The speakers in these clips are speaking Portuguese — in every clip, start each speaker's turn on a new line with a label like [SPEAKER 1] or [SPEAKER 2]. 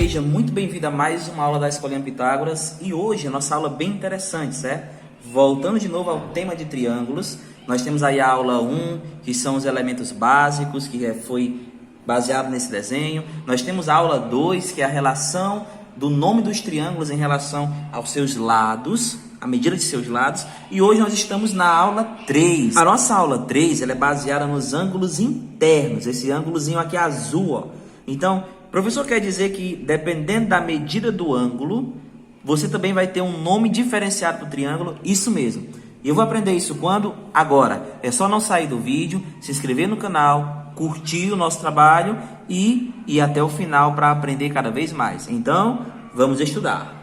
[SPEAKER 1] Seja muito bem-vindo a mais uma aula da Escolinha Pitágoras. E hoje a nossa aula é bem interessante, certo? Voltando de novo ao tema de triângulos, nós temos aí a aula 1, que são os elementos básicos, que foi baseado nesse desenho. Nós temos a aula 2, que é a relação do nome dos triângulos em relação aos seus lados, a medida de seus lados. E hoje nós estamos na aula 3. A nossa aula 3 ela é baseada nos ângulos internos, esse ângulozinho aqui azul, ó. Então, o professor quer dizer que, dependendo da medida do ângulo, você também vai ter um nome diferenciado para o triângulo. Isso mesmo. E eu vou aprender isso quando? Agora. É só não sair do vídeo, se inscrever no canal, curtir o nosso trabalho e ir até o final para aprender cada vez mais. Então, vamos estudar.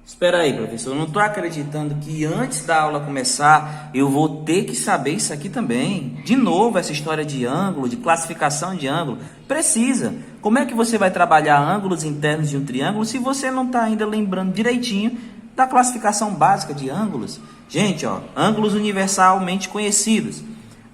[SPEAKER 1] Espera aí, professor, eu não estou acreditando que antes da aula começar eu vou ter que saber isso aqui também. De novo, essa história de ângulo, de classificação de ângulo. Precisa. Como é que você vai trabalhar ângulos internos de um triângulo se você não está ainda lembrando direitinho da classificação básica de ângulos? Gente, ó, ângulos universalmente conhecidos.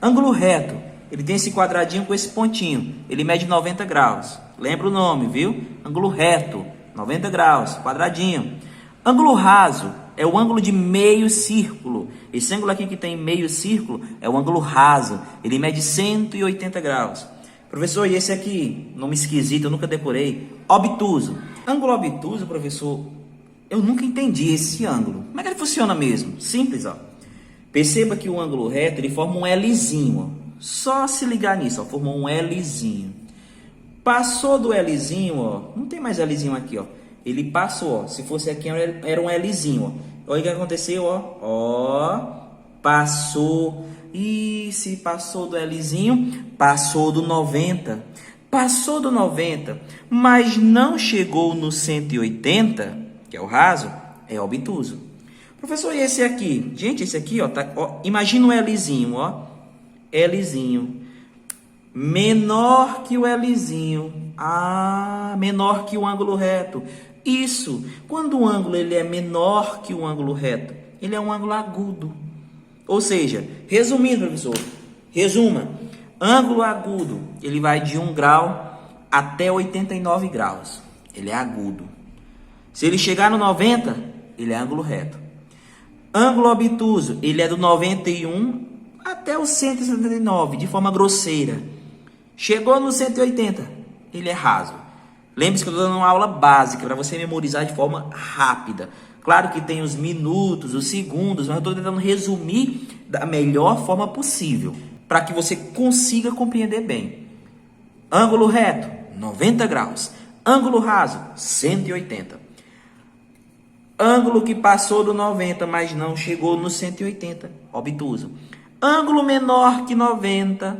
[SPEAKER 1] Ângulo reto, ele tem esse quadradinho com esse pontinho. Ele mede 90 graus. Lembra o nome, viu? Ângulo reto, 90 graus, quadradinho. Ângulo raso é o ângulo de meio círculo. Esse ângulo aqui que tem meio círculo é o ângulo raso. Ele mede 180 graus. Professor, e esse aqui? Nome esquisito, eu nunca decorei. Obtuso. Ângulo obtuso, professor, eu nunca entendi esse ângulo. Como é que ele funciona mesmo? Simples, ó. Perceba que o ângulo reto, ele forma um Lzinho, ó. Só se ligar nisso, ó. Formou um Lzinho. Passou do Lzinho, ó. Não tem mais Lzinho aqui, ó. Ele passou, ó. Se fosse aqui, era um Lzinho, ó. Olha o que aconteceu, ó. Ó, passou. E se passou do Lzinho, passou do 90. Passou do 90, mas não chegou no 180, que é o raso, é obtuso. Professor, e esse aqui? Gente, esse aqui, ó, ó, imagina um Lzinho, ó. Lzinho. Menor que o Lzinho. Ah, menor que o ângulo reto. Isso, quando o ângulo ele é menor que o ângulo reto, ele é um ângulo agudo. Ou seja, resumindo, professor, resuma, ângulo agudo, ele vai de 1 grau até 89 graus, ele é agudo. Se ele chegar no 90, ele é ângulo reto. Ângulo obtuso, ele é do 91 até o 179, de forma grosseira. Chegou no 180, ele é raso. Lembre-se que eu estou dando uma aula básica para você memorizar de forma rápida. Claro que tem os minutos, os segundos, mas eu estou tentando resumir da melhor forma possível para que você consiga compreender bem. Ângulo reto, 90 graus. Ângulo raso, 180. Ângulo que passou do 90, mas não chegou no 180, obtuso. Ângulo menor que 90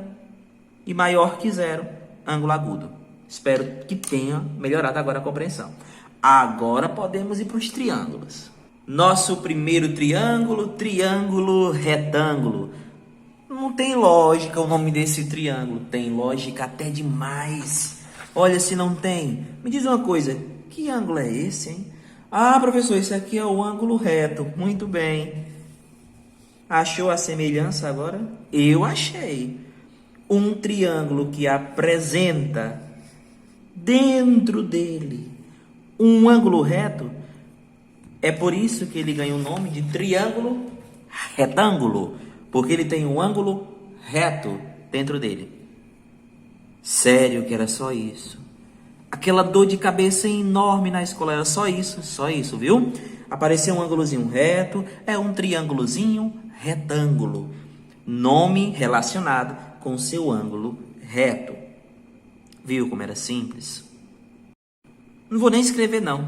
[SPEAKER 1] e maior que 0, ângulo agudo. Espero que tenha melhorado agora a compreensão. Agora podemos ir para os triângulos. Nosso primeiro triângulo, triângulo retângulo. Não tem lógica o nome desse triângulo. Tem lógica até demais. Olha se não tem. Me diz uma coisa, que ângulo é esse, hein? Ah, professor, esse aqui é o ângulo reto. Muito bem. Achou a semelhança agora? Eu achei. Um triângulo que apresenta dentro dele um ângulo reto, é por isso que ele ganha o nome de triângulo retângulo, porque ele tem um ângulo reto dentro dele. Sério que era só isso? Aquela dor de cabeça enorme na escola era só isso, viu? Apareceu um ângulozinho reto, é um triângulozinho retângulo, nome relacionado com seu ângulo reto. Viu como era simples? Não vou nem escrever, não.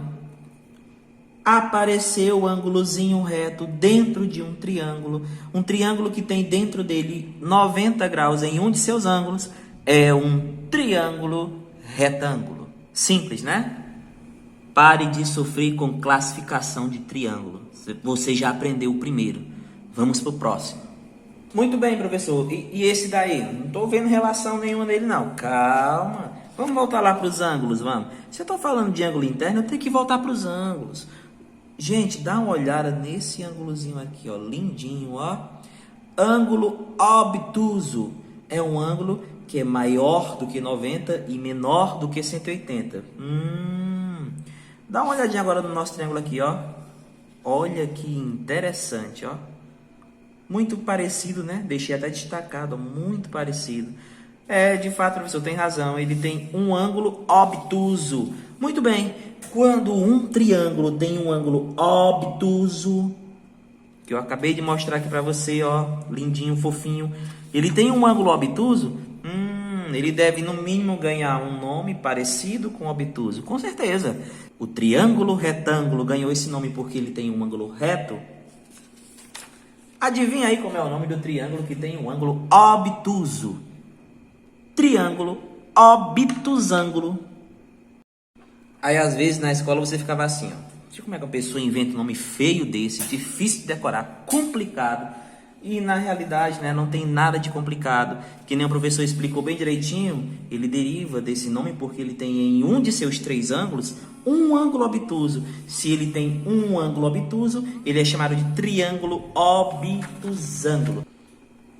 [SPEAKER 1] Apareceu o ângulozinho reto dentro de um triângulo que tem dentro dele 90 graus em um de seus ângulos, é um triângulo retângulo. Simples, né? Pare de sofrer com classificação de triângulo. Você já aprendeu o primeiro. Vamos para o próximo. Muito bem, professor. E esse daí? Não estou vendo relação nenhuma nele, não. Calma. Vamos voltar lá para os ângulos, vamos. Se eu estou falando de ângulo interno, eu tenho que voltar para os ângulos. Gente, dá uma olhada nesse ângulozinho aqui, ó. Lindinho, ó. Ângulo obtuso. É um ângulo que é maior do que 90 e menor do que 180. Dá uma olhadinha agora no nosso triângulo aqui, ó. Olha que interessante, ó. Muito parecido, né? Deixei até destacado, ó. Muito parecido. De fato, professor, tem razão. Ele tem um ângulo obtuso. Muito bem. Quando um triângulo tem um ângulo obtuso, que eu acabei de mostrar aqui para você, ó, lindinho, fofinho. Ele tem um ângulo obtuso, ele deve no mínimo ganhar um nome parecido com obtuso, com certeza. O triângulo retângulo ganhou esse nome porque ele tem um ângulo reto. Adivinha aí como é o nome do triângulo que tem um ângulo obtuso? Triângulo obtusângulo. Aí às vezes na escola você ficava assim, ó. Como é que a pessoa inventa um nome feio desse, difícil de decorar, complicado, e na realidade, né, não tem nada de complicado, que nem o professor explicou bem direitinho. Ele deriva desse nome porque ele tem em um de seus 3 ângulos um ângulo obtuso. Se ele tem um ângulo obtuso, ele é chamado de triângulo obtusângulo.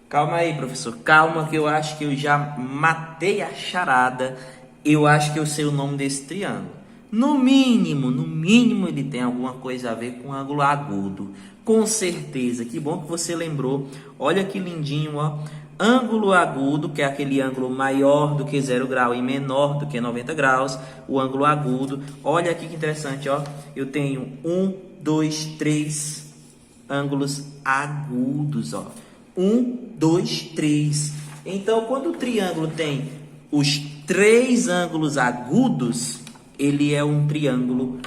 [SPEAKER 1] Calma aí, professor, calma, que eu acho que eu já matei a charada. Eu acho que eu sei o nome desse triângulo. No mínimo, ele tem alguma coisa a ver com ângulo agudo. Com certeza, que bom que você lembrou. Olha que lindinho, ó. Ângulo agudo, que é aquele ângulo maior do que 0 grau e menor do que 90 graus. O ângulo agudo. Olha aqui que interessante, ó. Eu tenho 1, 2, 3 ângulos agudos, ó. 1, 2, 3. Então, quando o triângulo tem os 3 ângulos agudos, ele é um triângulo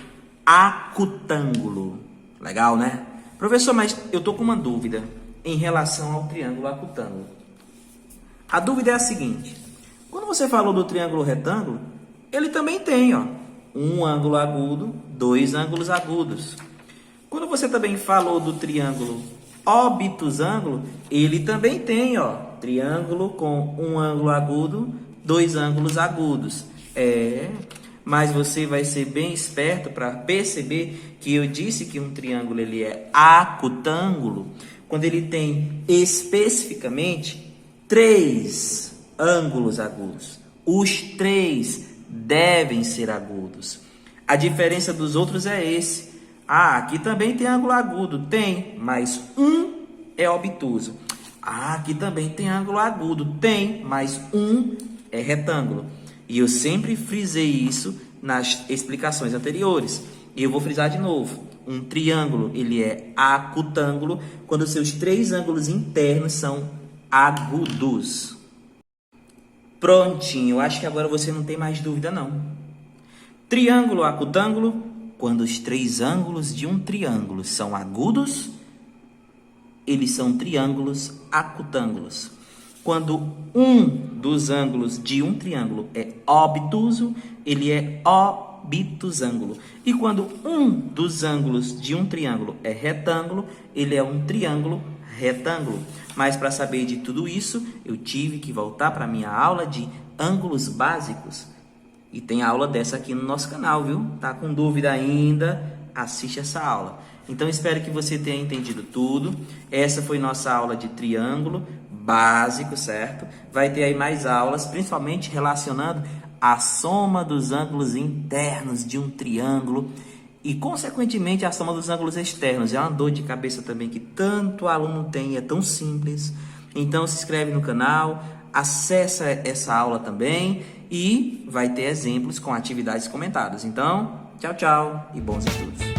[SPEAKER 1] acutângulo. Legal, né? Professor, mas eu tô com uma dúvida em relação ao triângulo acutângulo. A dúvida é a seguinte: quando você falou do triângulo retângulo, ele também tem, ó, um ângulo agudo, 2 ângulos agudos. Quando você também falou do triângulo obtusângulo, ele também tem, ó, triângulo com um ângulo agudo, 2 ângulos agudos. Mas você vai ser bem esperto para perceber que eu disse que um triângulo ele é acutângulo quando ele tem especificamente 3 ângulos agudos. Os 3 devem ser agudos. A diferença dos outros é esse. Aqui também tem ângulo agudo. Tem, mas um é obtuso. Aqui também tem ângulo agudo. Tem, mas um é retângulo. E eu sempre frisei isso nas explicações anteriores. E eu vou frisar de novo. Um triângulo, ele é acutângulo quando seus 3 ângulos internos são agudos. Prontinho, acho que agora você não tem mais dúvida não. Triângulo acutângulo, quando os 3 ângulos de um triângulo são agudos, eles são triângulos acutângulos. Quando um dos ângulos de um triângulo é obtuso, ele é obtusângulo. E quando um dos ângulos de um triângulo é retângulo, ele é um triângulo retângulo. Mas para saber de tudo isso, eu tive que voltar para a minha aula de ângulos básicos. E tem aula dessa aqui no nosso canal, viu? Tá com dúvida ainda? Assiste essa aula. Então, espero que você tenha entendido tudo. Essa foi nossa aula de triângulo básico, certo? Vai ter aí mais aulas, principalmente relacionando a soma dos ângulos internos de um triângulo e, consequentemente, a soma dos ângulos externos. É uma dor de cabeça também que tanto aluno tem, é tão simples. Então, se inscreve no canal, acessa essa aula também e vai ter exemplos com atividades comentadas. Então, tchau, tchau e bons estudos.